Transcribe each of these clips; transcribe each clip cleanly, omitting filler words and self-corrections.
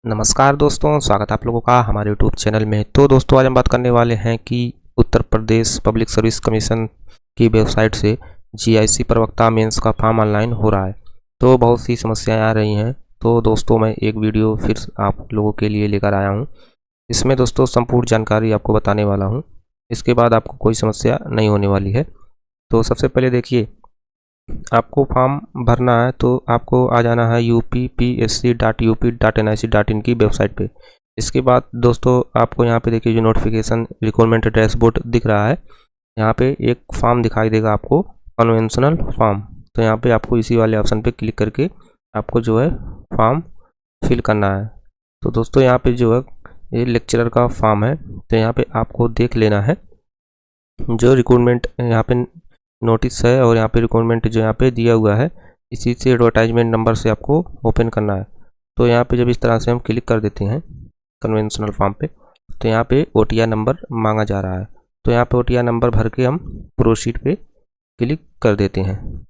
नमस्कार दोस्तों, स्वागत है आप लोगों का हमारे यूट्यूब चैनल में। तो दोस्तों आज हम बात करने वाले हैं कि Uttar Pradesh public service commission की वेबसाइट से जीआईसी प्रवक्ता मेंस का फॉर्म ऑनलाइन हो रहा है। तो बहुत सी समस्याएं आ रही हैं। तो दोस्तों मैं एक वीडियो फिर आप लोगों के लिए लेकर आया हूं। इसमें दोस्तों संपूर्ण जानकारी आपको बताने वाला हूँ। इसके बाद आपको कोई समस्या नहीं होने वाली है। तो सबसे पहले देखिए, आपको फॉर्म भरना है तो आपको आ जाना है uppsc.up.nic.in की वेबसाइट पे। इसके बाद दोस्तों आपको यहाँ पे देखिए जो नोटिफिकेशन रिक्वायरमेंट डैशबोर्ड दिख रहा है, यहाँ पे एक फॉर्म दिखाई देगा आपको, कन्वेंशनल फॉर्म। तो यहाँ पे आपको इसी वाले ऑप्शन पे क्लिक करके आपको जो है फॉर्म फिल करना है। तो दोस्तों यहाँ पे जो है ये लेक्चरर का फॉर्म है, तो यहाँ पे आपको देख लेना है जो रिक्वायरमेंट यहाँ पे नोटिस है और यहाँ पे रिक्वायरमेंट जो यहाँ पे दिया हुआ है, इसी से एडवर्टाइजमेंट नंबर से आपको ओपन करना है। तो यहाँ पे जब इस तरह से हम क्लिक कर देते हैं कन्वेंशनल फॉर्म पे, तो यहाँ पे ओटीआर नंबर मांगा जा रहा है। तो यहाँ पे ओटीआर नंबर भर के हम प्रोसीड पे क्लिक कर देते हैं।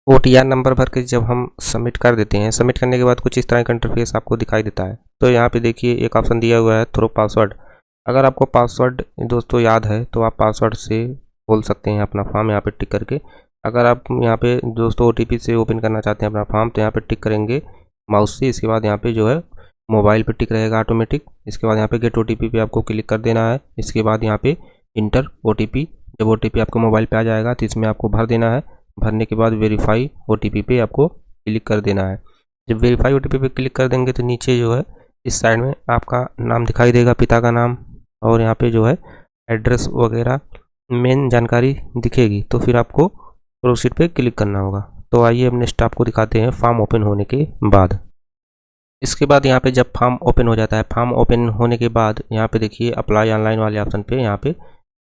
ओटीआर नंबर भर के जब हम सबमिट कर देते हैं, सबमिट करने के बाद कुछ इस तरह का इंटरफेस आपको दिखाई देता है। तो यहाँ पे देखिए एक ऑप्शन दिया हुआ है थ्रो पासवर्ड। अगर आपको पासवर्ड दोस्तों याद है तो आप पासवर्ड से खोल सकते हैं अपना फॉर्म यहाँ पे टिक करके। अगर आप यहाँ पे दोस्तों ओटीपी से ओपन करना चाहते हैं अपना फॉर्म, तो यहाँ पे टिक करेंगे माउस से। इसके बाद यहाँ पे जो है मोबाइल पे टिक रहेगा ऑटोमेटिक। इसके बाद यहाँ पे गेट ओटीपी पे आपको क्लिक कर देना है। इसके बाद यहाँ पे इंटर ओटीपी, जब ओटीपी आपके मोबाइल पे आ जाएगा तो इसमें आपको भर देना है। भरने के बाद वेरीफाई ओटीपी पे आपको क्लिक कर देना है। जब वेरीफाई ओटीपी पे क्लिक कर देंगे तो नीचे जो है इस साइड में आपका नाम दिखाई देगा, पिता का नाम, और यहाँ पे जो है एड्रेस वगैरह मेन जानकारी दिखेगी। तो फिर आपको प्रोसीड पे क्लिक करना होगा। तो आइए अब नेक्स्ट आपको दिखाते हैं फॉर्म ओपन होने के बाद। इसके बाद यहाँ पे जब फॉर्म ओपन हो जाता है, फॉर्म ओपन होने के बाद यहाँ पे देखिए अप्लाई ऑनलाइन वाले ऑप्शन पे यहाँ पे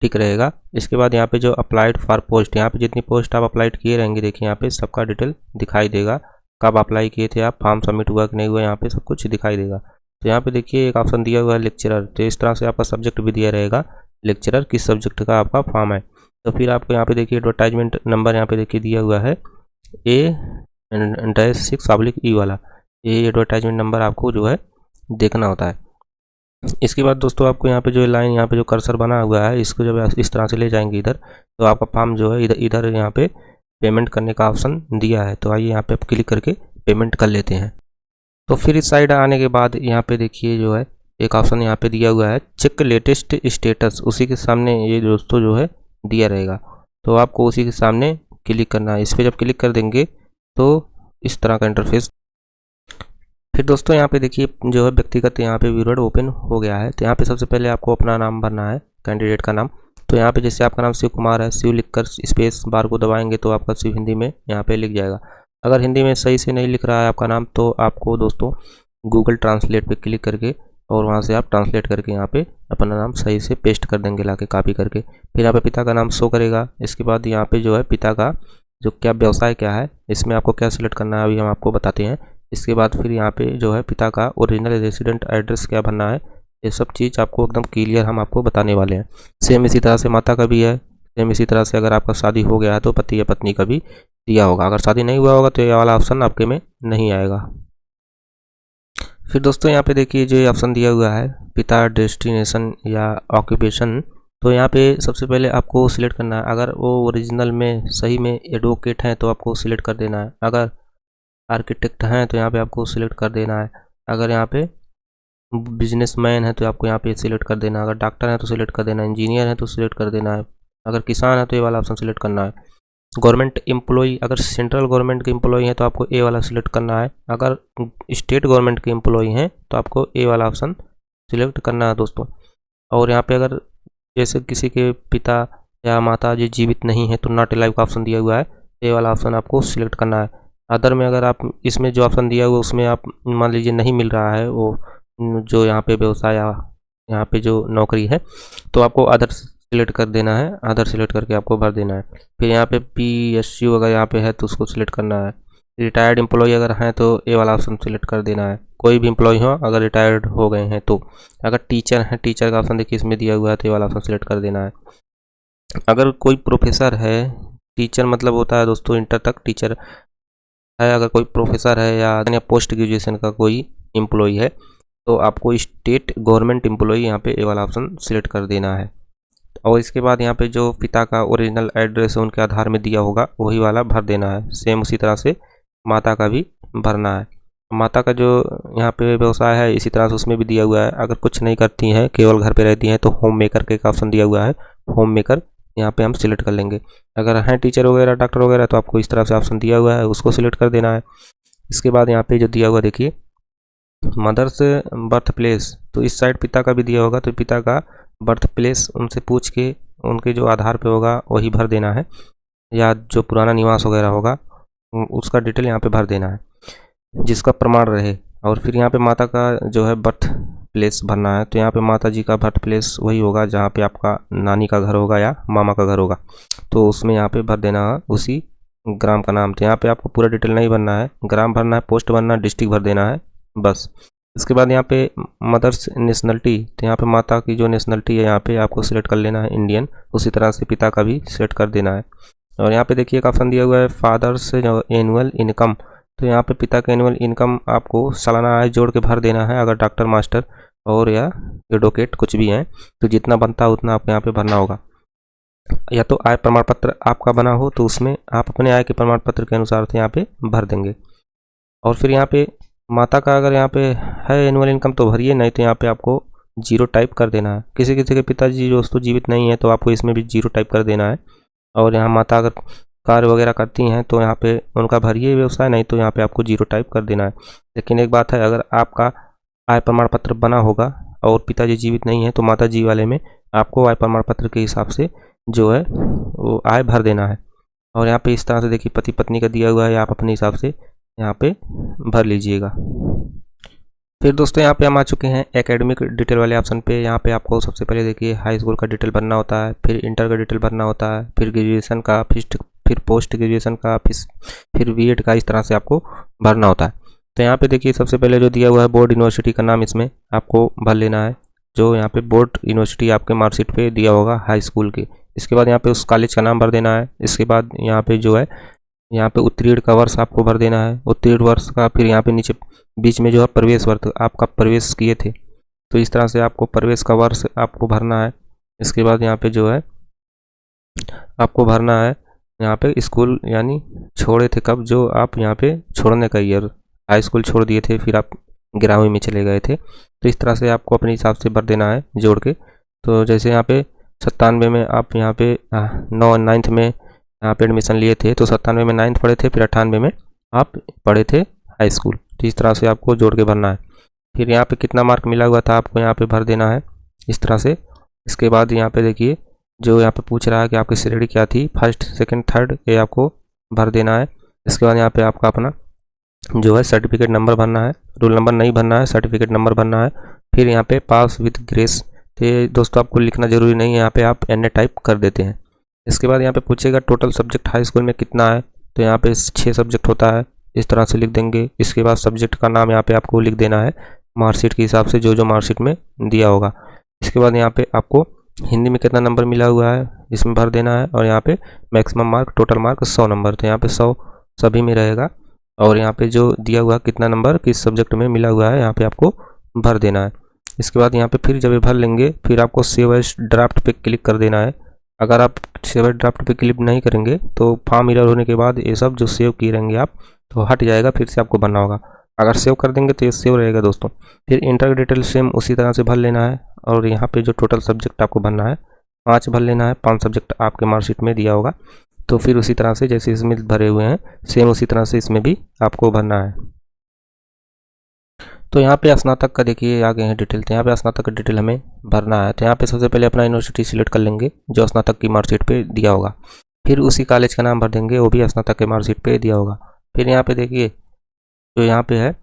टिक रहेगा। इसके बाद यहाँ पे जो अप्लाइड फॉर पोस्ट, यहाँ पे जितनी पोस्ट आप अप्लाइड किए रहेंगे देखिए यहाँ पे सबका डिटेल दिखाई देगा, कब अप्लाई किए थे आप, फॉर्म सबमिट हुआ कि नहीं हुआ, यहाँ पे सब कुछ दिखाई देगा। तो यहाँ पे देखिए एक ऑप्शन दिया हुआ है लेक्चरर। तो इस तरह से आपका सब्जेक्ट भी दिया रहेगा, लेक्चरर किस सब्जेक्ट का आपका फॉर्म है। तो फिर आपको यहाँ पे देखिए एडवर्टाइजमेंट नंबर यहाँ पे देखिए दिया हुआ है A-6/E वाला, ये एडवर्टाइजमेंट नंबर आपको जो है देखना होता है। इसके बाद दोस्तों आपको यहाँ पे जो लाइन, यहाँ पे जो कर्सर बना हुआ है, इसको जब इस तरह से ले जाएंगे इधर, तो आपका फॉर्म जो है इधर यहाँ पे पेमेंट करने का ऑप्शन दिया है। तो आइए यहाँ पे आप क्लिक करके पेमेंट कर लेते हैं। तो फिर इस साइड आने के बाद यहाँ पे देखिए जो है एक ऑप्शन यहाँ पे दिया हुआ है चेक लेटेस्ट स्टेटस, उसी के सामने ये दोस्तों जो है दिया रहेगा। तो आपको उसी के सामने क्लिक करना है। इस पर जब क्लिक कर देंगे तो इस तरह का इंटरफेस। फिर दोस्तों यहाँ पे देखिए जो है व्यक्तिगत यहाँ पे विवरण ओपन हो गया है। तो यहाँ पे सबसे पहले आपको अपना नाम भरना है, कैंडिडेट का नाम। तो यहाँ पे जैसे आपका नाम शिव कुमार है, शिव लिखकर स्पेस बार को दबाएंगे तो आपका शिव हिंदी में यहाँ पे लिख जाएगा। अगर हिंदी में सही से नहीं लिख रहा है आपका नाम, तो आपको दोस्तों गूगल ट्रांसलेट पे क्लिक करके और वहाँ से आप ट्रांसलेट करके यहाँ पे अपना नाम सही से पेस्ट कर देंगे, लाके कॉपी करके। फिर यहाँ पे पिता का नाम शो करेगा। इसके बाद यहाँ पे जो है पिता का जो क्या व्यवसाय क्या है, इसमें आपको क्या सिलेक्ट करना है अभी हम आपको बताते हैं। इसके बाद फिर यहाँ पे जो है पिता का ओरिजिनल रेसिडेंट एड्रेस क्या भरना है, ये सब चीज़ आपको एकदम क्लियर हम आपको बताने वाले हैं। सेम इसी तरह से माता का भी है। सेम इसी तरह से अगर आपका शादी हो गया है तो पति या पत्नी का भी दिया होगा। अगर शादी नहीं हुआ होगा तो ये वाला ऑप्शन आपके में नहीं आएगा। फिर दोस्तों यहाँ पे देखिए जो ये ऑप्शन दिया हुआ है पिता डेस्टिनेशन या ऑक्यूपेशन, तो यहाँ पे सबसे पहले आपको सिलेक्ट करना है। अगर वो ओरिजिनल में सही में एडवोकेट हैं तो आपको सिलेक्ट कर देना है। अगर आर्किटेक्ट हैं तो यहाँ पे आपको सिलेक्ट कर देना है। अगर यहाँ पे बिजनेसमैन है तो आपको यहाँ पे सिलेक्ट कर देना है। अगर डॉक्टर है तो सिलेक्ट कर देना है। इंजीनियर है तो सिलेक्ट कर देना है। अगर किसान है तो ये वाला ऑप्शन सिलेक्ट करना है। गवर्नमेंट एम्प्लॉई, अगर सेंट्रल गवर्नमेंट के एम्प्लॉई हैं तो आपको ए वाला सिलेक्ट करना है। अगर स्टेट गवर्नमेंट के एम्प्लॉई हैं तो आपको ए वाला ऑप्शन सिलेक्ट करना है दोस्तों। और यहाँ पे अगर जैसे किसी के पिता या माता जी जीवित नहीं है तो नॉट अलाइव का ऑप्शन दिया हुआ है, ए वाला ऑप्शन आपको सिलेक्ट करना है। अदर में अगर आप इसमें जो ऑप्शन दिया हुआ है उसमें आप मान लीजिए नहीं मिल रहा है वो जो यहाँ पे व्यवसाय या यहाँ पे जो नौकरी है, तो आपको अदर सिलेक्ट कर देना है। अदर सिलेक्ट करके आपको भर देना है। फिर यहाँ पे PSU अगर यहाँ पे है तो उसको सिलेक्ट करना है। रिटायर्ड एम्प्लॉय अगर हैं तो ए वाला ऑप्शन सिलेक्ट कर देना है। कोई भी एम्प्लॉय हो अगर रिटायर्ड हो गए हैं तो। अगर टीचर हैं, टीचर का ऑप्शन देखिए इसमें दिया हुआ है तो ए वाला ऑप्शन सिलेक्ट कर देना है। अगर कोई प्रोफेसर है, टीचर मतलब होता है दोस्तों इंटर तक टीचर है, अगर कोई प्रोफेसर है या पोस्ट ग्रेजुएशन का कोई एम्प्लॉय है तो आपको स्टेट गवर्नमेंट एम्प्लॉई यहाँ पे ए वाला ऑप्शन सिलेक्ट कर देना है। और इसके बाद यहाँ पे जो पिता का ओरिजिनल एड्रेस है उनके आधार में दिया होगा वही वाला भर देना है। सेम उसी तरह से माता का भी भरना है। माता का जो यहाँ पे व्यवसाय है इसी तरह से उसमें भी दिया हुआ है। अगर कुछ नहीं करती हैं, केवल घर पे रहती हैं, तो होम मेकर का एक ऑप्शन दिया हुआ है, होम मेकर यहाँ पे हम सिलेक्ट कर लेंगे। अगर हैं टीचर वगैरह, डॉक्टर वगैरह, तो आपको इस तरह से ऑप्शन दिया हुआ है, उसको सिलेक्ट कर देना है। इसके बाद यहाँ पे जो दिया हुआ देखिए मदर्स बर्थ प्लेस, तो इस साइड पिता का भी दिया होगा, तो पिता का बर्थ प्लेस उनसे पूछ के उनके जो आधार पे होगा वही भर देना है, या जो पुराना निवास वगैरह होगा उसका डिटेल यहाँ पे भर देना है जिसका प्रमाण रहे। और फिर यहाँ पे माता का जो है बर्थ प्लेस भरना है, तो यहाँ पे माता जी का बर्थ प्लेस वही होगा जहाँ पे आपका नानी का घर होगा या मामा का घर होगा, तो उसमें यहाँ पे भर देना है उसी ग्राम का नाम। तो यहाँ पे आपको पूरा डिटेल नहीं भरना है, ग्राम भरना है, पोस्ट भरना है, डिस्ट्रिक्ट भर देना है बस। इसके बाद यहाँ पे मदर्स नेशनलिटी, तो यहाँ पे माता की जो नेशनलिटी है यहाँ पे आपको सिलेक्ट कर लेना है इंडियन, उसी तरह से पिता का भी सिलेक्ट कर देना है। और यहाँ पे देखिए एक ऑप्शन दिया हुआ है फादर्स जो एनुअल इनकम, तो यहाँ पे पिता का एनुअल इनकम आपको सालाना आय जोड़ के भर देना है। अगर डॉक्टर, मास्टर और या एडवोकेट कुछ भी हैं तो जितना बनता है उतना आपको यहाँ पे भरना होगा। या तो आय प्रमाण पत्र आपका बना हो तो उसमें आप अपने आय के प्रमाण पत्र के अनुसार तो यहाँ पे भर देंगे। और फिर यहाँ पे माता का अगर यहाँ पे है एनुअल इनकम तो भरिए, नहीं तो यहाँ पे आपको जीरो टाइप कर देना है। किसी किसी के पिताजी दोस्तों जीवित नहीं है तो आपको इसमें भी जीरो टाइप कर देना है। और यहाँ माता अगर कार्य वगैरह करती हैं तो यहाँ पे उनका भरिए व्यवसाय, नहीं तो यहाँ पे आपको जीरो टाइप कर देना है। लेकिन एक बात है, अगर आपका आय प्रमाण पत्र बना होगा और पिताजी जीवित नहीं है तो माता जी वाले में आपको आय प्रमाण पत्र के हिसाब से जो है वो आय भर देना है। और यहाँ पे इस तरह से देखिए पति पत्नी का दिया हुआ है, आप अपने हिसाब से यहाँ पे भर लीजिएगा। फिर दोस्तों यहाँ पे हम आ चुके हैं एकेडमिक डिटेल वाले ऑप्शन पे। यहाँ पे आपको सबसे पहले देखिए हाई स्कूल का डिटेल भरना होता है, फिर इंटर का डिटेल भरना होता है, फिर ग्रेजुएशन का, फिर पोस्ट ग्रेजुएशन का, फिर बीएड का, इस तरह से आपको भरना होता है। तो यहाँ पे देखिए सबसे पहले जो दिया हुआ है बोर्ड यूनिवर्सिटी का नाम इसमें आपको भर लेना है, जो यहाँ पे बोर्ड यूनिवर्सिटी आपके मार्कशीट पे दिया होगा हाई स्कूल के। इसके बाद यहाँ पे उस कॉलेज का नाम भर देना है। इसके बाद यहाँ पे जो है यहाँ पे उत्तीर्ण का वर्ष आपको भर देना है, उत्तीर्ण वर्ष का। फिर यहाँ पे नीचे बीच में जो है प्रवेश वर्ष, आपका प्रवेश किए थे तो इस तरह से आपको प्रवेश का वर्ष आपको भरना है। इसके बाद यहाँ पे जो है आपको भरना है यहाँ पे स्कूल यानी छोड़े थे कब, जो आप यहाँ पे छोड़ने का ईयर, हाई स्कूल छोड़ दिए थे फिर आप 11वीं में चले गए थे, तो इस तरह से आपको अपने हिसाब से भर देना है जोड़ के। तो जैसे यहाँ पे 97 में आप यहाँ पे 9th में यहाँ पे एडमिशन लिए थे तो 97 में 9th पढ़े थे, फिर 98 में आप पढ़े थे हाई स्कूल, तो इस तरह से आपको जोड़ के भरना है। फिर यहाँ पे कितना मार्क मिला हुआ था आपको यहाँ पे भर देना है इस तरह से। इसके बाद यहाँ पे देखिए जो यहाँ पे पूछ रहा है कि आपकी श्रेणी क्या थी, फर्स्ट, सेकंड, थर्ड, ये आपको भर देना है। इसके बाद यहाँ पे आपका अपना जो है सर्टिफिकेट नंबर भरना है, रोल नंबर नहीं भरना है, सर्टिफिकेट नंबर भरना है। फिर यहाँ पे पास विद ग्रेस, तो ये दोस्तों आपको लिखना जरूरी नहीं है, यहाँ पे आप NA टाइप कर देते हैं। इसके बाद यहाँ पे पूछेगा टोटल सब्जेक्ट हाई स्कूल में कितना है, तो यहाँ पे 6 सब्जेक्ट होता है, इस तरह से लिख देंगे। इसके बाद सब्जेक्ट का नाम यहाँ पे आपको लिख देना है मार्कशीट के हिसाब से, जो मार्कशीट में दिया होगा। इसके बाद यहाँ पे आपको हिंदी में कितना नंबर मिला हुआ है इसमें भर देना है। और यहाँ पे maximum mark, total mark 100 number, तो यहाँ पे 100 सभी में रहेगा। और यहाँ पे जो दिया हुआ कितना नंबर किस सब्जेक्ट में मिला हुआ है यहाँ पे आपको भर देना है। इसके बाद यहाँ पे फिर जब ये भर लेंगे फिर आपको सेव एज ड्राफ्ट पे क्लिक कर देना है। अगर आप सेव एज ड्राफ्ट पे क्लिक नहीं करेंगे तो फॉर्म एरर होने के बाद ये सब जो सेव किए रहेंगे आप तो हट जाएगा, फिर से आपको भरना होगा। अगर सेव कर देंगे तो ये सेव रहेगा दोस्तों। फिर इंटर डिटेल सेम उसी तरह से भर लेना है। और यहाँ पे जो टोटल सब्जेक्ट आपको भरना है 5 भर लेना है, 5 सब्जेक्ट आपके मार्कशीट में दिया होगा। तो फिर उसी तरह से जैसे इसमें भरे हुए हैं सेम उसी तरह से इसमें भी आपको भरना है। तो यहाँ पे स्नातक का देखिए आ गए हैं डिटेल, तो यहाँ पे स्नातक का डिटेल हमें भरना है। तो यहाँ पे सबसे पहले अपना यूनिवर्सिटी सिलेक्ट कर लेंगे जो स्नातक की मार्कशीट पे दिया होगा, फिर उसी कॉलेज का नाम भर देंगे, वो भी स्नातक के मार्कशीट पे दिया होगा। फिर यहाँ पे देखिए जो यहाँ पे है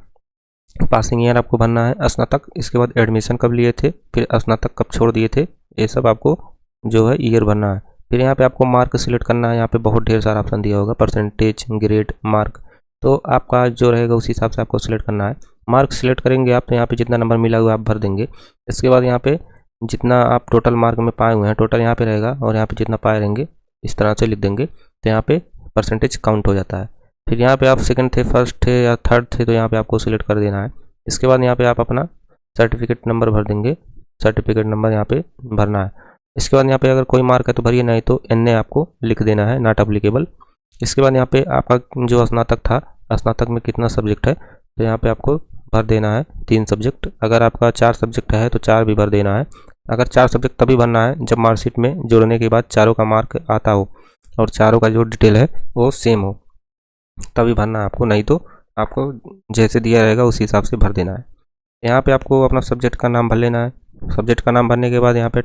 पासिंग ईयर आपको भरना है, स्नातक, इसके बाद एडमिशन कब लिए थे, फिर स्नातक कब छोड़ दिए थे, ये सब आपको जो है ईयर भरना है। फिर यहाँ पे आपको मार्क सिलेक्ट करना है, यहाँ पे बहुत ढेर सारा ऑप्शन दिया होगा, परसेंटेज, ग्रेड, मार्क, तो आपका जो रहेगा उसी हिसाब से आपको सिलेक्ट करना है। मार्क सिलेक्ट करेंगे आप तो यहाँ पे जितना नंबर मिला हुआ आप भर देंगे। इसके बाद यहाँ पे जितना आप टोटल मार्क में पाए हुए हैं टोटल यहाँ पे रहेगा, और यहाँ पे जितना पाए रहेंगे इस तरह से लिख देंगे, तो यहाँ पे परसेंटेज काउंट हो जाता है। फिर यहाँ पे आप सेकंड थे, फर्स्ट थे या थर्ड थे तो यहाँ पे आपको सिलेक्ट कर देना है। इसके बाद यहाँ पे आप अपना सर्टिफिकेट नंबर भर देंगे, सर्टिफिकेट नंबर यहाँ पे भरना है। इसके बाद यहाँ पे अगर कोई मार्क है तो भरिए, नहीं तो NA आपको लिख देना है, नॉट अप्लीकेबल। इसके बाद यहाँ पे आपका जो स्नातक था, स्नातक में कितना सब्जेक्ट है तो यहाँ पे आपको भर देना है 3 सब्जेक्ट। अगर आपका 4 सब्जेक्ट है तो 4 भी भर देना है। अगर 4 सब्जेक्ट तभी भरना है जब मार्कशीट में जोड़ने के बाद चारों का मार्क आता हो और चारों का जो डिटेल है वो सेम हो, तभी भरना है आपको, नहीं तो आपको जैसे दिया रहेगा उसी हिसाब से भर देना है। यहाँ पे आपको अपना सब्जेक्ट का नाम भर लेना है। सब्जेक्ट का नाम भरने के बाद यहाँ पे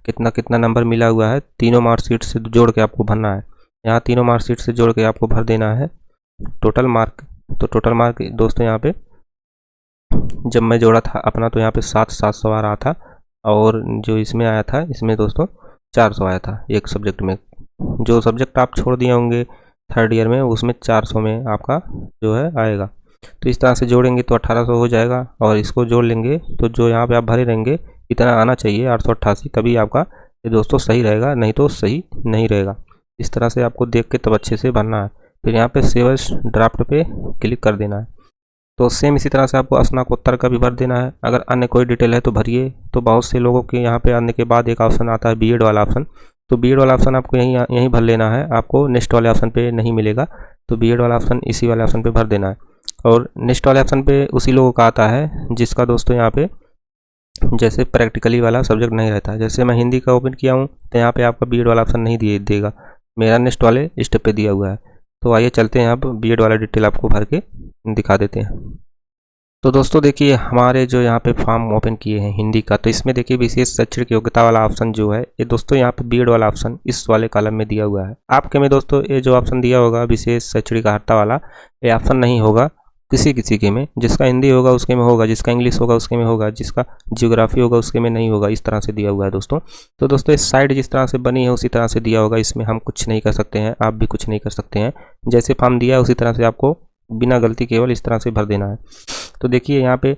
कितना कितना नंबर मिला हुआ है तीनों मार्कशीट से जोड़ के आपको भरना है। यहाँ तीनों मार्कशीट से जोड़ के आपको भर देना है टोटल मार्क। तो टोटल मार्क दोस्तों यहाँ पे जब मैं जोड़ा था अपना तो यहाँ पे 700 आ रहा था, और जो इसमें आया था इसमें दोस्तों 400 आया था एक सब्जेक्ट में। जो सब्जेक्ट आप छोड़ दिए होंगे 3rd ईयर में उसमें 400 में आपका जो है आएगा। तो इस तरह से जोड़ेंगे तो 1800 हो जाएगा, और इसको जोड़ लेंगे तो जो यहाँ पे आप भरे रहेंगे इतना आना चाहिए 888, तभी आपका ये दोस्तों सही रहेगा, नहीं तो सही नहीं रहेगा। इस तरह से आपको देख के तब अच्छे से भरना है। फिर यहाँ पे सेव एज ड्राफ्ट पे क्लिक कर देना है। तो सेम इसी तरह से आपको स्नातकोत्तर का भी भर देना है। अगर अन्य कोई डिटेल है तो भरिए। तो बहुत से लोगों के यहाँ पे आने के बाद एक ऑप्शन आता है बीएड वाला ऑप्शन, तो बीएड वाला ऑप्शन आपको यहीं भर लेना है, आपको नेक्स्ट वाले ऑप्शन पे नहीं मिलेगा। तो बीएड वाला ऑप्शन इसी वाले ऑप्शन पे भर देना है। और नेक्स्ट वाले ऑप्शन पे उसी लोगों का आता है जिसका दोस्तों यहाँ पे जैसे प्रैक्टिकली वाला सब्जेक्ट नहीं रहता है। जैसे मैं हिंदी का ओपन किया हूँ तो यहाँ पे आपका बीएड वाला ऑप्शन नहीं देगा, मेरा नेक्स्ट वाले स्टेप पे दिया हुआ है। तो आइए चलते हैं, अब बीएड वाला डिटेल आपको भर के दिखा देते हैं। तो दोस्तों देखिए हमारे जो यहाँ पे फॉर्म ओपन किए हैं हिंदी का, तो इसमें देखिए विशेष शैक्षणिक योग्यता वाला ऑप्शन जो है ये दोस्तों यहाँ पे बीएड वाला ऑप्शन इस वाले कॉलम में दिया हुआ है। आपके में दोस्तों ये जो ऑप्शन दिया होगा विशेष शैक्षणिक अर्हता वाला, ये ऑप्शन नहीं होगा किसी के में। जिसका हिंदी होगा उसके में होगा, जिसका इंग्लिश होगा उसके में होगा, जिसका जियोग्राफी होगा उसके में नहीं होगा। इस तरह से दिया हुआ है दोस्तों। तो दोस्तों इस साइड जिस तरह से बनी है उसी तरह से दिया होगा, इसमें हम कुछ नहीं कर सकते हैं, आप भी कुछ नहीं कर सकते हैं। जैसे फॉर्म दिया है उसी तरह से आपको बिना गलती केवल इस तरह से भर देना है। तो देखिए यहाँ पे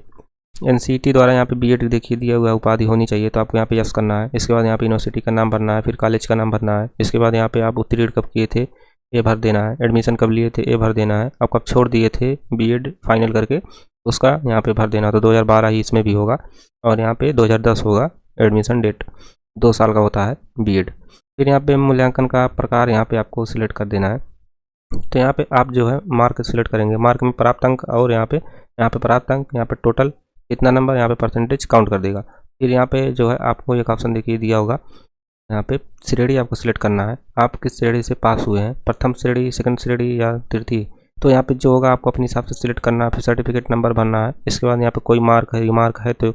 NCET द्वारा यहाँ पे बीएड देखिए दिया हुआ है, उपाधि होनी चाहिए, तो आपको यहाँ पे यस करना है। इसके बाद यहाँ पे यूनिवर्सिटी का नाम भरना है, फिर कॉलेज का नाम भरना है। इसके बाद यहाँ पे आप उत्तीर्ण कब किए थे ये भर देना है, एडमिशन कब लिए थे ये भर देना है, आप कब छोड़ दिए थे बीएड फाइनल करके उसका यहाँ पे भर देना। तो 2012 ही इसमें भी होगा, और यहाँ पे 2010 होगा एडमिशन डेट, 2 साल का होता है बीएड। फिर यहाँ पे मूल्यांकन का प्रकार यहाँ पे आपको सिलेक्ट कर देना है। तो यहाँ पे आप जो है मार्क सिलेक्ट करेंगे, मार्क में प्राप्त अंक, और यहाँ पे प्राप्त अंक, यहाँ पे टोटल कितना नंबर, यहाँ पे परसेंटेज काउंट कर देगा। फिर यहाँ पे जो है आपको एक ऑप्शन देखिए दिया होगा, यहाँ पे श्रेणी आपको सिलेक्ट करना है, आप किस श्रेणी से पास हुए हैं, प्रथम श्रेणी, सेकंड श्रेणी या तृतीय। तो यहाँ पे जो होगा आपको अपने हिसाब से सिलेक्ट करना है। फिर सर्टिफिकेट नंबर भरना है। इसके बाद यहाँ पे कोई मार्क है, रिमार्क है तो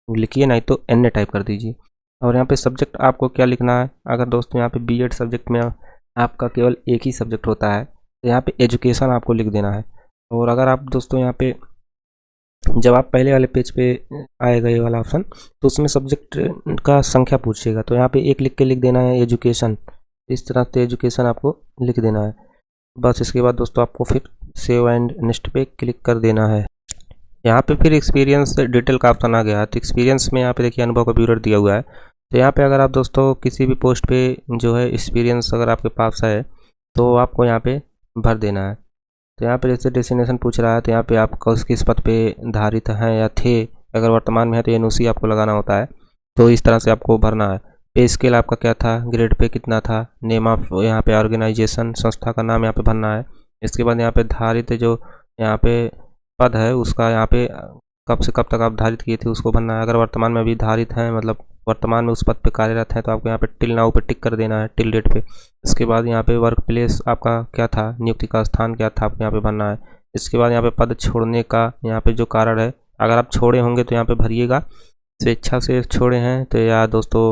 लिखिए, नहीं तो NA टाइप कर दीजिए। और यहाँ पे सब्जेक्ट आपको क्या लिखना है। अगर दोस्तों यहाँ पे बीएड सब्जेक्ट में आपका केवल एक ही सब्जेक्ट होता है तो यहाँ पे एजुकेशन आपको लिख देना है। और अगर आप दोस्तों यहाँ पे जब आप पहले वाले पेज पे आएगा ये वाला ऑप्शन, तो उसमें सब्जेक्ट का संख्या पूछेगा, तो यहाँ पे एक लिख के लिख देना है एजुकेशन। इस तरह से एजुकेशन आपको लिख देना है बस। इसके बाद दोस्तों आपको फिर सेव एंड नेक्स्ट पे क्लिक कर देना है। यहाँ पे फिर एक्सपीरियंस डिटेल का ऑप्शन आ गया है। तो एक्सपीरियंस में यहाँ पे देखिए अनुभव का ब्यूरो दिया हुआ है। तो यहाँ पे अगर आप दोस्तों किसी भी पोस्ट पे जो है एक्सपीरियंस अगर आपके पास है तो आपको यहाँ पे भर देना है। तो यहाँ पे जैसे डेस्टिनेशन पूछ रहा है तो यहाँ पे आप किस पद पे धारित हैं या थे, अगर वर्तमान में है तो NOC आपको लगाना होता है। तो इस तरह से आपको भरना है। पे स्केल आपका क्या था, ग्रेड पे कितना था, नेम ऑफ यहाँ पे ऑर्गेनाइजेशन, संस्था का नाम यहाँ पे भरना है। इसके बाद यहाँ पे धारित जो यहाँ पे पद है उसका यहाँ पे कब से कब तक आप धारित किए थे उसको भरना है। अगर वर्तमान में अभी धारित हैं, मतलब वर्तमान में उस पद पे कार्यरत हैं, तो आपको यहाँ पे टिल नाउ पे टिक कर देना है, टिल डेट पे। इसके बाद यहाँ पे वर्क प्लेस आपका क्या था, नियुक्ति का स्थान क्या था, आपको यहाँ पे भरना है। इसके बाद यहाँ पे पद छोड़ने का यहाँ पे जो कारण है, अगर आप छोड़े होंगे तो यहाँ पे भरिएगा, स्वेच्छा से छोड़े हैं तो या दोस्तों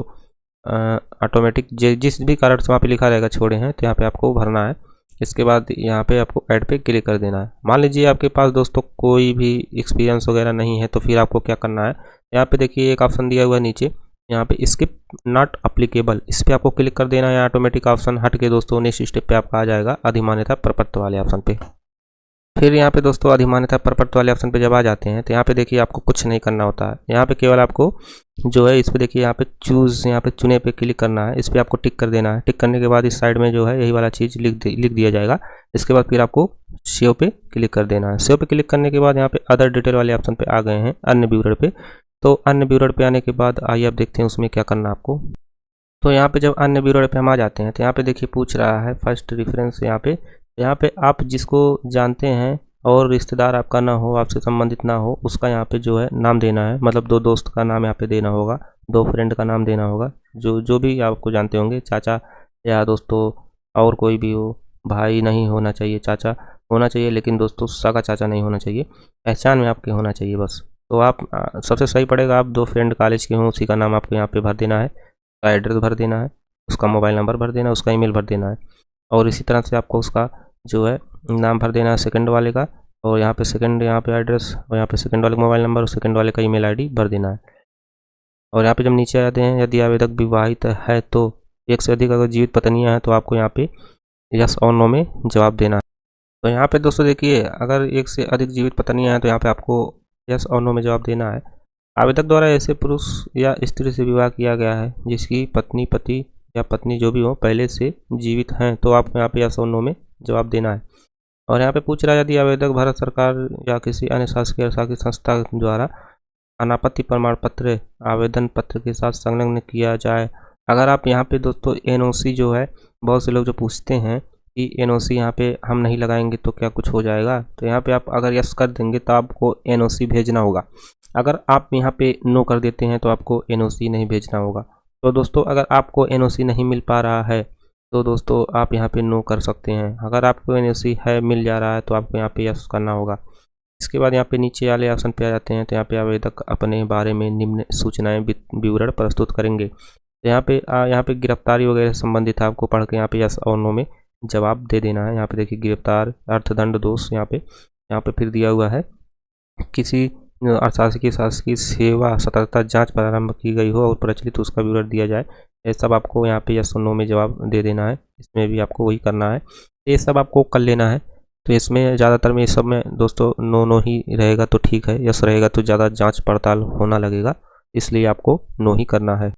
ऑटोमेटिक जिस भी कारण से वहाँ पे लिखा रहेगा छोड़े हैं तो यहाँ पे आपको भरना है। इसके बाद यहाँ पे आपको ऐड पे क्लिक कर देना है। मान लीजिए आपके पास दोस्तों कोई भी एक्सपीरियंस वगैरह नहीं है तो फिर आपको क्या करना है, यहाँ पे देखिए एक ऑप्शन दिया हुआ है नीचे, यहाँ पे स्किप नॉट अप्लीकेबल, इस पर आपको क्लिक कर देना है। ऑटोमेटिक ऑप्शन हट के दोस्तों नेक्स्ट स्टेप पे आपका आ जाएगा अधिमान्यता प्रपत्र वाले ऑप्शन पे। फिर यहाँ पे दोस्तों अधिमान्यता प्रपत्र वाले ऑप्शन पे जब आ जाते हैं तो यहाँ पे देखिए आपको कुछ नहीं करना होता है। यहाँ पे केवल आपको जो है इस पे देखिए यहाँ पे चूज़, यहाँ पे चुने पे क्लिक करना है, इस पर आपको टिक कर देना है। टिक करने के बाद इस साइड में जो है यही वाला चीज़ लिख दिया जाएगा। इसके बाद फिर आपको सेव पे क्लिक कर देना है। सेव पे क्लिक करने के बाद यहाँ पे अदर डिटेल वाले ऑप्शन पे आ गए हैं, अन्य विवरण पे। तो अन्य ब्यूरर पे आने के बाद आइए अब देखते हैं उसमें क्या करना है आपको। तो यहाँ पे जब अन्य ब्यूरर पे हम आ जाते हैं तो यहाँ पे देखिए पूछ रहा है फर्स्ट रेफरेंस। यहाँ पे आप जिसको जानते हैं और रिश्तेदार आपका ना हो, आपसे संबंधित ना हो, उसका यहाँ पे जो है नाम देना है। मतलब 2 दोस्त का नाम यहाँ पे देना होगा, 2 फ्रेंड का नाम देना होगा, जो भी आपको जानते होंगे, चाचा या दोस्तों और कोई भी हो। भाई नहीं होना चाहिए, चाचा होना चाहिए, लेकिन दोस्तों सगा चाचा नहीं होना चाहिए, पहचान में आपके होना चाहिए बस। तो आप सबसे सही पड़ेगा आप 2 फ्रेंड कॉलेज के हों उसी का नाम आपको यहाँ पे भर देना है, उसका एड्रेस भर देना है, उसका मोबाइल नंबर भर देना है, उसका ईमेल भर देना है। और इसी तरह से आपको उसका जो है नाम भर देना है सेकंड वाले का, और यहाँ पे सेकंड यहाँ पे एड्रेस, और यहाँ पे सेकंड वाले का मोबाइल नंबर और सेकंड वाले का ईमेल आईडी भर देना है। और यहाँ पे जब नीचे आते हैं, यदि आवेदक विवाहित है तो एक से अधिक अगर जीवित पत्नियाँ हैं तो आपको यहाँ पे यस और नो में जवाब देना है। तो यहाँ पे दोस्तों देखिए, अगर एक से अधिक जीवित पत्नियाँ हैं तो यहाँ पे आपको यस और नो में जवाब देना है। आवेदक द्वारा ऐसे पुरुष या स्त्री से विवाह किया गया है जिसकी पत्नी, पति या पत्नी जो भी हो पहले से जीवित हैं, तो आपको यहाँ पे यस और नो में जवाब देना है। और यहाँ पे पूछ रहा है यदि आवेदक भारत सरकार या किसी अन्य शासकीय संस्था द्वारा अनापत्ति प्रमाण पत्र आवेदन पत्र के साथ संलग्न किया जाए। अगर आप यहाँ पे दोस्तों एनओसी जो है, बहुत से लोग जो पूछते हैं कि एनओसी यहाँ पे हम नहीं लगाएंगे तो क्या कुछ हो जाएगा, तो यहाँ पे आप अगर यस कर देंगे तो आपको एनओसी भेजना होगा। अगर आप यहाँ पे नो कर देते हैं तो आपको एनओसी नहीं भेजना होगा। तो दोस्तों अगर आपको एनओसी नहीं मिल पा रहा है तो दोस्तों आप यहाँ पे नो कर सकते हैं। अगर आपको एनओसी है, मिल जा रहा है, तो आपको यहाँ पे यस करना होगा। इसके बाद यहाँ पे नीचे वाले ऑप्शन पे आ जाते हैं तो यहाँ पे आवेदक अपने बारे में निम्न सूचनाएं विवरण प्रस्तुत करेंगे। तो यहाँ पे गिरफ्तारी वगैरह संबंधित आपको पढ़ के यहाँ पे यस और नो में जवाब दे देना है। यहाँ पे देखिए गिरफ्तार, अर्थदंड, दोष, यहाँ पे फिर दिया हुआ है किसी शासकीय सेवा सतर्कता जांच प्रारंभ की गई हो और प्रचलित उसका विवरण दिया जाए। ये सब आपको यहाँ पे यस और नो में जवाब दे देना है। इसमें भी आपको वही करना है, ये सब आपको कर लेना है। तो इसमें ज़्यादातर में, इस सब में दोस्तों नो ही रहेगा तो ठीक है, यस रहेगा तो ज़्यादा जांच पड़ताल होना लगेगा, इसलिए आपको नो ही करना है।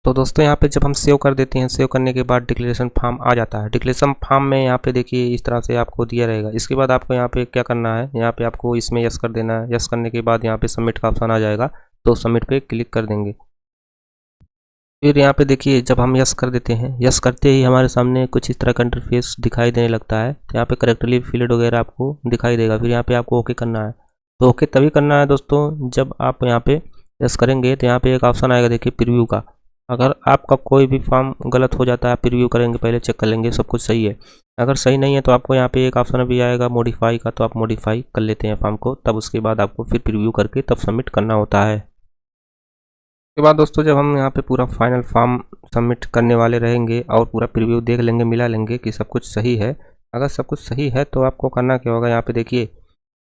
तो दोस्तों यहाँ पे जब हम सेव कर देते हैं, सेव करने के बाद डिक्लेरेशन फॉर्म आ जाता है। डिक्लेरेशन फॉर्म में यहाँ पे देखिए इस तरह से आपको दिया रहेगा। इसके बाद आपको यहाँ पे क्या करना है, यहाँ पे आपको इसमें यस कर देना है। यस करने के बाद यहाँ पे सबमिट का ऑप्शन आ जाएगा, तो सबमिट पे क्लिक कर देंगे। फिर यहाँ पे देखिए जब हम यस कर देते हैं, यस करते ही हमारे सामने कुछ इस तरह का इंटरफेस दिखाई देने लगता है। तो यहाँ पे करेक्टली फिल्ड वगैरह आपको दिखाई देगा। फिर यहाँ पे आपको ओके करना है। तो ओके तभी करना है दोस्तों जब आप यहाँ पे यस करेंगे तो यहाँ पे एक ऑप्शन आएगा देखिए प्रीव्यू का। अगर आपका कोई भी फॉर्म गलत हो जाता है, प्रीव्यू करेंगे, पहले चेक कर लेंगे सब कुछ सही है। अगर सही नहीं है तो आपको यहाँ पे एक ऑप्शन भी आएगा मॉडिफाई का, तो आप मॉडिफाई कर लेते हैं फॉर्म को, तब उसके बाद आपको फिर प्रीव्यू करके तब सबमिट करना होता है। उसके बाद दोस्तों जब हम यहाँ पे पूरा फाइनल फॉर्म सबमिट करने वाले रहेंगे और पूरा प्रीव्यू देख लेंगे, मिला लेंगे कि सब कुछ सही है। अगर सब कुछ सही है तो आपको करना क्या होगा, यहाँ पे देखिए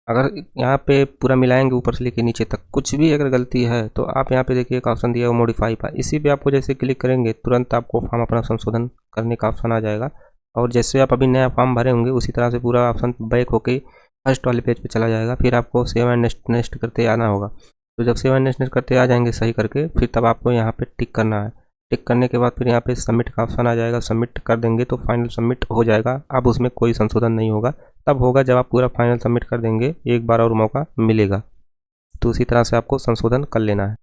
अगर यहाँ पे पूरा मिलाएंगे ऊपर से लेके नीचे तक, कुछ भी अगर गलती है तो आप यहाँ पे देखिए एक ऑप्शन दिया हुआ मॉडिफाई का, इसी पे आपको जैसे क्लिक करेंगे तुरंत आपको फॉर्म अपना संशोधन करने का ऑप्शन आ जाएगा। और जैसे आप अभी नया फॉर्म भरे होंगे उसी तरह से पूरा ऑप्शन बैक होके फर्स्ट वाले पेज पे चला जाएगा। फिर आपको सेव एंड नेक्स्ट करते आना होगा। तो जब सेव एंड नेक्स्ट करते आ जाएंगे सही करके, फिर तब आपको यहाँ पे टिक करना है। टिक करने के बाद फिर यहाँ पे सबमिट का ऑप्शन आ जाएगा, सबमिट कर देंगे तो फाइनल सबमिट हो जाएगा। अब उसमें कोई संशोधन नहीं होगा, तब होगा जब आप पूरा फाइनल सबमिट कर देंगे, एक बार और मौका मिलेगा। तो उसी तरह से आपको संशोधन कर लेना है।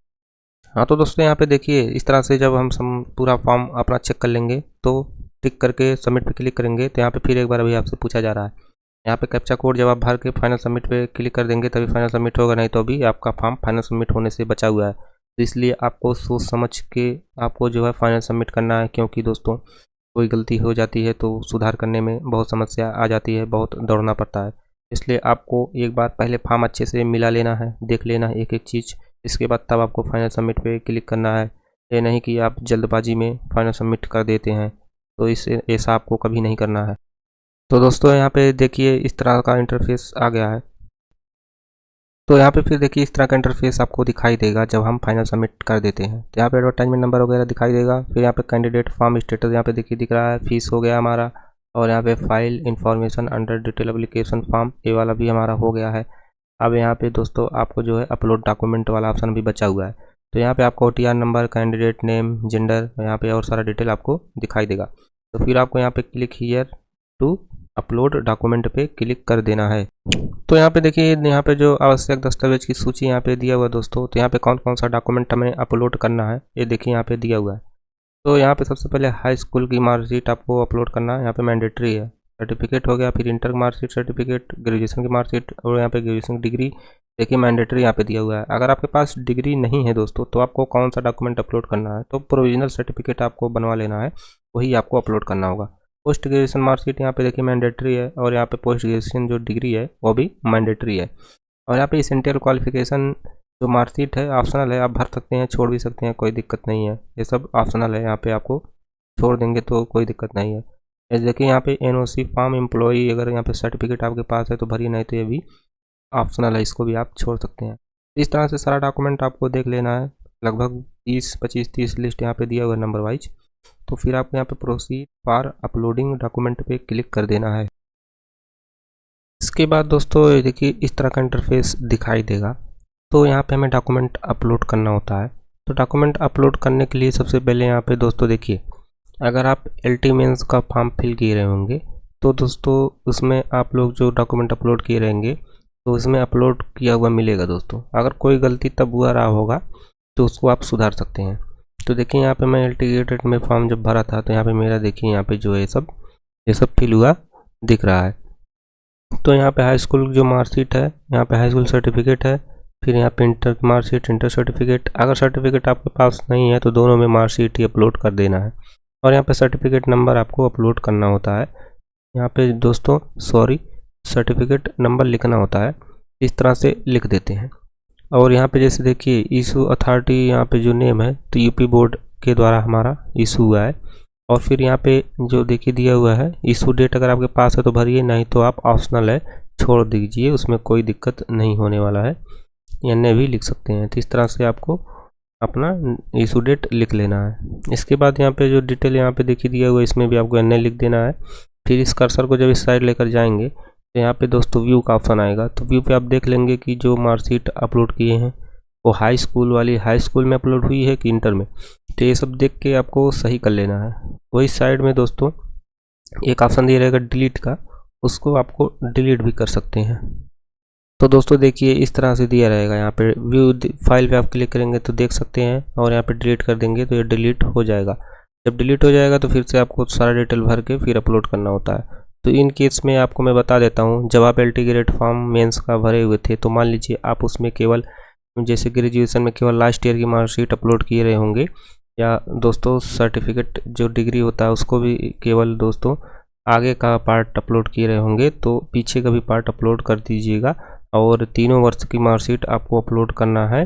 हाँ तो दोस्तों यहाँ पे देखिए इस तरह से जब हम पूरा फॉर्म अपना चेक कर लेंगे तो टिक करके सबमिट पे क्लिक करेंगे तो यहाँ पे फिर एक बार अभी आपसे पूछा जा रहा है, यहाँ पे कैप्चा कोड जब आप भर के फाइनल सबमिट पे क्लिक कर देंगे तभी फाइनल सबमिट होगा, नहीं तो अभी आपका फॉर्म फाइनल सबमिट होने से बचा हुआ है। तो इसलिए आपको सोच समझ के आपको जो है फाइनल सबमिट करना है, क्योंकि दोस्तों कोई गलती हो जाती है तो सुधार करने में बहुत समस्या आ जाती है, बहुत दौड़ना पड़ता है। इसलिए आपको एक बार पहले फॉर्म अच्छे से मिला लेना है, देख लेना है एक एक चीज़, इसके बाद तब आपको फाइनल सबमिट पे क्लिक करना है। ये नहीं कि आप जल्दबाजी में फाइनल सबमिट कर देते हैं, तो इसे ऐसा आपको कभी नहीं करना है। तो दोस्तों यहाँ पे देखिए इस तरह का इंटरफेस आ गया है। तो यहाँ पे फिर देखिए इस तरह का इंटरफेस आपको दिखाई देगा जब हम फाइनल सबमिट कर देते हैं। तो यहाँ पे एडवर्टाइजमेंट नंबर वगैरह दिखाई देगा। फिर यहाँ पे कैंडिडेट फॉर्म स्टेटस यहाँ पे देखिए दिख रहा है, फीस हो गया हमारा, और यहाँ पे file information under detail application form, ये वाला भी हमारा हो गया है। अब यहाँ पे दोस्तों आपको जो है अपलोड डॉक्यूमेंट वाला ऑप्शन भी बचा हुआ है। तो यहाँ पे आपको OTR number, candidate name, gender, यहाँ पे और सारा डिटेल आपको दिखाई देगा। तो फिर आपको यहाँ पे click here to upload document पे क्लिक कर देना है। तो यहाँ पे देखिए, यहाँ पे जो आवश्यक दस्तावेज की सूची यहाँ पे दिया हुआ है दोस्तों। तो यहाँ पे कौन कौन सा डॉक्यूमेंट हमें अपलोड करना है ये देखिए यहाँ पे दिया हुआ है। तो यहाँ पे सबसे पहले हाई स्कूल की मार्कशीट आपको अपलोड करना है, यहाँ पे मैंडेटरी है। सर्टिफिकेट हो गया, फिर इंटर मार्कशीट सर्टिफिकेट, ग्रेजुएशन की मार्कशीट और यहाँ पे ग्रेजुएशन डिग्री देखिए मैंडेटरी यहाँ पे दिया हुआ है। अगर आपके पास डिग्री नहीं है दोस्तों तो आपको कौन सा डॉक्यूमेंट अपलोड करना है, तो प्रोविजनल सर्टिफिकेट आपको बनवा लेना है, वही आपको अपलोड करना होगा। पोस्ट ग्रेजुएशन मार्कशीट यहाँ पे देखिए मैंडेटरी है, और यहाँ पे पोस्ट ग्रेजुएशन जो डिग्री है वो भी मैंडेटरी है। और यहाँ पे एसेंशियल क्वालिफिकेशन जो मार्कशीट है ऑप्शनल है, आप भर सकते हैं, छोड़ भी सकते हैं, कोई दिक्कत नहीं है। ये सब ऑप्शनल है, यहाँ पे आपको छोड़ देंगे तो कोई दिक्कत नहीं है। जैसे देखिए यहाँ पे एनओसी फॉर्म एम्प्लॉई, अगर यहाँ पे सर्टिफिकेट आपके पास है तो भरिए, नहीं तो ये भी ऑप्शनल है, इसको भी आप छोड़ सकते हैं। इस तरह से सारा डॉक्यूमेंट आपको देख लेना है, लगभग 20-25-30 लिस्ट यहाँ पे दिया हुआ है नंबर वाइज। तो फिर आपको यहाँ पे प्रोसीड फॉर अपलोडिंग डॉक्यूमेंट पे क्लिक कर देना है। इसके बाद दोस्तों देखिए इस तरह का इंटरफेस दिखाई देगा। तो यहाँ पे हमें डॉक्यूमेंट अपलोड करना होता है। तो डॉक्यूमेंट अपलोड करने के लिए सबसे पहले यहाँ पे दोस्तों देखिए, अगर आप LT मेंस का फॉर्म फिल किए रहे होंगे तो दोस्तों उसमें आप लोग जो डॉक्यूमेंट अपलोड किए रहेंगे तो उसमें अपलोड किया हुआ मिलेगा दोस्तों। अगर कोई गलती तब हुआ रहा होगा तो उसको आप सुधार सकते हैं। तो देखिए यहाँ पे मैं LT ग्रेडेड में फॉर्म जब भरा था तो यहाँ पे मेरा देखिए यहाँ पे जो है ये सब फिल हुआ दिख रहा है। तो यहाँ पे हाई स्कूल जो मार्कशीट है, यहाँ पे हाई स्कूल सर्टिफिकेट है, फिर यहाँ पे इंटर मार्कशीट, इंटर सर्टिफिकेट। अगर सर्टिफिकेट आपके पास नहीं है तो दोनों में मार्कशीट ही अपलोड कर देना है। और यहाँ पे सर्टिफिकेट नंबर आपको अपलोड करना होता है। यहाँ पे दोस्तों सर्टिफिकेट नंबर लिखना होता है, इस तरह से लिख देते हैं। और यहाँ पे जैसे देखिए इशू अथॉरिटी, यहाँ पे जो नेम है तो यूपी बोर्ड के द्वारा हमारा इशू हुआ है। और फिर यहाँ पे जो देखिए दिया हुआ है इशू डेट, अगर आपके पास है तो भरिए, नहीं तो आप ऑप्शनल है छोड़ दीजिए, उसमें कोई दिक्कत नहीं होने वाला है, यानी भी लिख सकते हैं। तो इस तरह से आपको अपना इशू डेट लिख लेना है। इसके बाद यहाँ पे जो डिटेल यहाँ पे देखिए दिया हुआ है, इसमें भी आपको एन लिख देना है। फिर इस कर्सर को जब इस साइड लेकर जाएंगे तो यहाँ पे दोस्तों व्यू का ऑप्शन आएगा। तो व्यू पे आप देख लेंगे कि जो मार्कशीट अपलोड किए हैं वो हाई स्कूल वाली हाई स्कूल में अपलोड हुई है कि इंटर में, तो ये सब देख के आपको सही कर लेना है। वही साइड में दोस्तों एक ऑप्शन दिया रहेगा डिलीट का, उसको आपको डिलीट भी कर सकते हैं। तो दोस्तों देखिए इस तरह से दिया रहेगा, यहाँ पे व्यू फाइल पे आप क्लिक करेंगे तो देख सकते हैं, और यहाँ पे डिलीट कर देंगे तो ये डिलीट हो जाएगा। जब डिलीट हो जाएगा तो फिर से आपको सारा डिटेल भर के फिर अपलोड करना होता है। तो इन केस में आपको मैं बता देता हूँ, जब आप LT ग्रेड फॉर्म मेंस का भरे हुए थे तो मान लीजिए आप उसमें केवल जैसे ग्रेजुएशन में केवल लास्ट ईयर की मार्कशीट अपलोड किए रहे होंगे, या दोस्तों सर्टिफिकेट जो डिग्री होता है उसको भी केवल दोस्तों आगे का पार्ट अपलोड किए रहे होंगे, तो पीछे का भी पार्ट अपलोड कर दीजिएगा। और 3 वर्ष की मार्कशीट आपको अपलोड करना है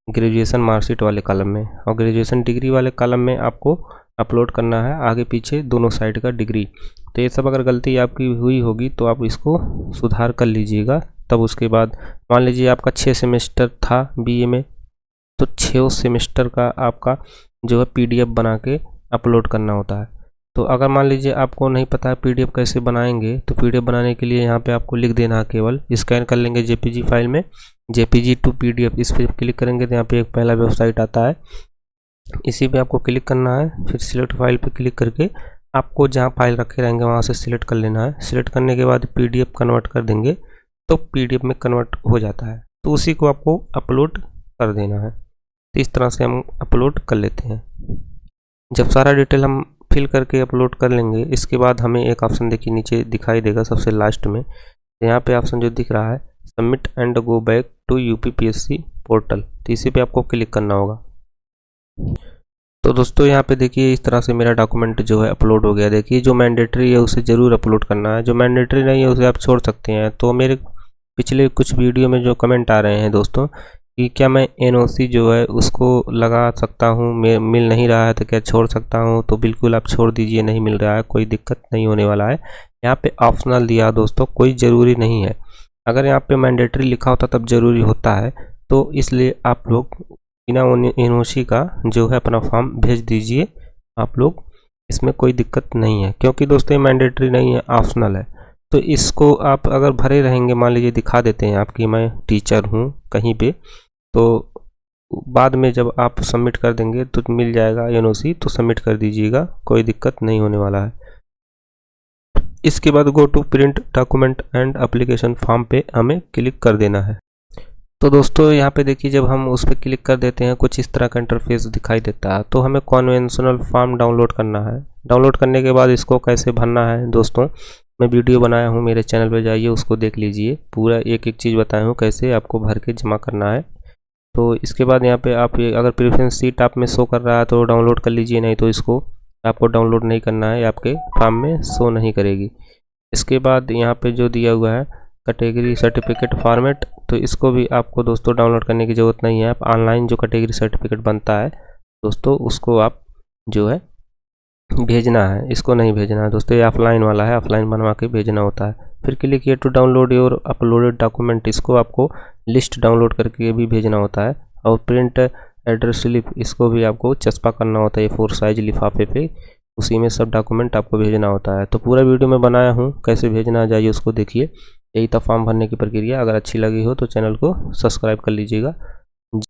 ग्रेजुएशन मार्कशीट वाले कॉलम में, और ग्रेजुएशन डिग्री वाले कॉलम में आपको अपलोड करना है आगे पीछे दोनों साइड का डिग्री। तो ये सब अगर गलती आपकी हुई होगी तो आप इसको सुधार कर लीजिएगा। तब उसके बाद मान लीजिए आपका 6 सेमेस्टर था BA में, तो 6 सेमेस्टर का आपका जो है PDF बना के अपलोड करना होता है। तो अगर मान लीजिए आपको नहीं पता है PDF कैसे बनाएंगे, तो PDF बनाने के लिए यहाँ पे आपको लिख देना है, केवल स्कैन कर लेंगे JPG फाइल में, JPG टू PDF, इस पर क्लिक करेंगे तो यहाँ पे एक पहला वेबसाइट आता है, इसी पे आपको क्लिक करना है। फिर सिलेक्ट फाइल पे क्लिक करके आपको जहाँ फाइल रखे रहेंगे वहाँ से सिलेक्ट कर लेना है। सिलेक्ट करने के बाद PDF कन्वर्ट कर देंगे तो PDF में कन्वर्ट हो जाता है, तो उसी को आपको अपलोड कर देना है। तो इस तरह से हम अपलोड कर लेते हैं। जब सारा डिटेल हम फिल करके अपलोड कर लेंगे, इसके बाद हमें एक ऑप्शन देखिए नीचे दिखाई देगा सबसे लास्ट में, यहाँ पे ऑप्शन जो दिख रहा है submit and go back to UPPSC portal, तो इसी पे आपको क्लिक करना होगा। तो दोस्तों यहाँ पे देखिए इस तरह से मेरा डॉक्यूमेंट जो है अपलोड हो गया। देखिए जो मैंडेटरी है उसे ज़रूर अपलोड करना है, जो मैंडेटरी नहीं है उसे आप छोड़ सकते हैं। तो मेरे पिछले कुछ वीडियो में जो कमेंट आ रहे हैं दोस्तों कि क्या मैं NOC जो है उसको लगा सकता हूँ, मिल नहीं रहा है तो क्या छोड़ सकता हूँ, तो बिल्कुल आप छोड़ दीजिए, नहीं मिल रहा है कोई दिक्कत नहीं होने वाला है। यहाँ पे ऑप्शनल दिया दोस्तों, कोई ज़रूरी नहीं है। अगर यहाँ पे मैंडेटरी लिखा होता तब ज़रूरी होता है, तो इसलिए आप लोग बिना NOC का जो है अपना फॉर्म भेज दीजिए आप लोग, इसमें कोई दिक्कत नहीं है, क्योंकि दोस्तों ये मैंडेटरी नहीं है, ऑप्शनल है। तो इसको आप अगर भरे रहेंगे, मान लीजिए दिखा देते हैं आपकी मैं टीचर हूँ कहीं पे, तो बाद में जब आप सबमिट कर देंगे तो मिल जाएगा NOC, तो सबमिट कर दीजिएगा, कोई दिक्कत नहीं होने वाला है। इसके बाद go to print document and application form पे हमें क्लिक कर देना है। तो दोस्तों यहाँ पे देखिए, जब हम उस पर क्लिक कर देते हैं कुछ इस तरह का इंटरफेस दिखाई देता है। तो हमें कन्वेंशनल फॉर्म डाउनलोड करना है। डाउनलोड करने के बाद इसको कैसे भरना है दोस्तों, मैं वीडियो बनाया हूँ, मेरे चैनल पे जाइए उसको देख लीजिए। पूरा एक एक चीज़ बताया हूँ कैसे आपको भर के जमा करना है। तो इसके बाद यहाँ पे आप अगर प्रेफरेंस सीट आप में शो कर रहा है तो डाउनलोड कर लीजिए, नहीं तो इसको आपको डाउनलोड नहीं करना है, आपके फॉर्म में शो नहीं करेगी। इसके बाद यहाँ पे जो दिया हुआ है कैटेगरी सर्टिफिकेट फॉर्मेट, तो इसको भी आपको दोस्तों डाउनलोड करने की ज़रूरत नहीं है। आप ऑनलाइन जो कैटेगरी सर्टिफिकेट बनता है दोस्तों, उसको आप जो है भेजना है, इसको नहीं भेजना है दोस्तों। ये ऑफलाइन वाला है, ऑफलाइन बनवा के भेजना होता है। फिर क्लिक किया to download your uploaded document, इसको आपको लिस्ट डाउनलोड करके भी भेजना होता है। और प्रिंट एड्रेस स्लिप, इसको भी आपको चस्पा करना होता है 4 साइज लिफाफे पे, उसी में सब डॉक्यूमेंट आपको भेजना होता है। तो पूरा वीडियो में बनाया हूँ, कैसे भेजना जाइए उसको देखिए। यही था फॉर्म भरने की प्रक्रिया। अगर अच्छी लगी हो तो चैनल को सब्सक्राइब कर लीजिएगा।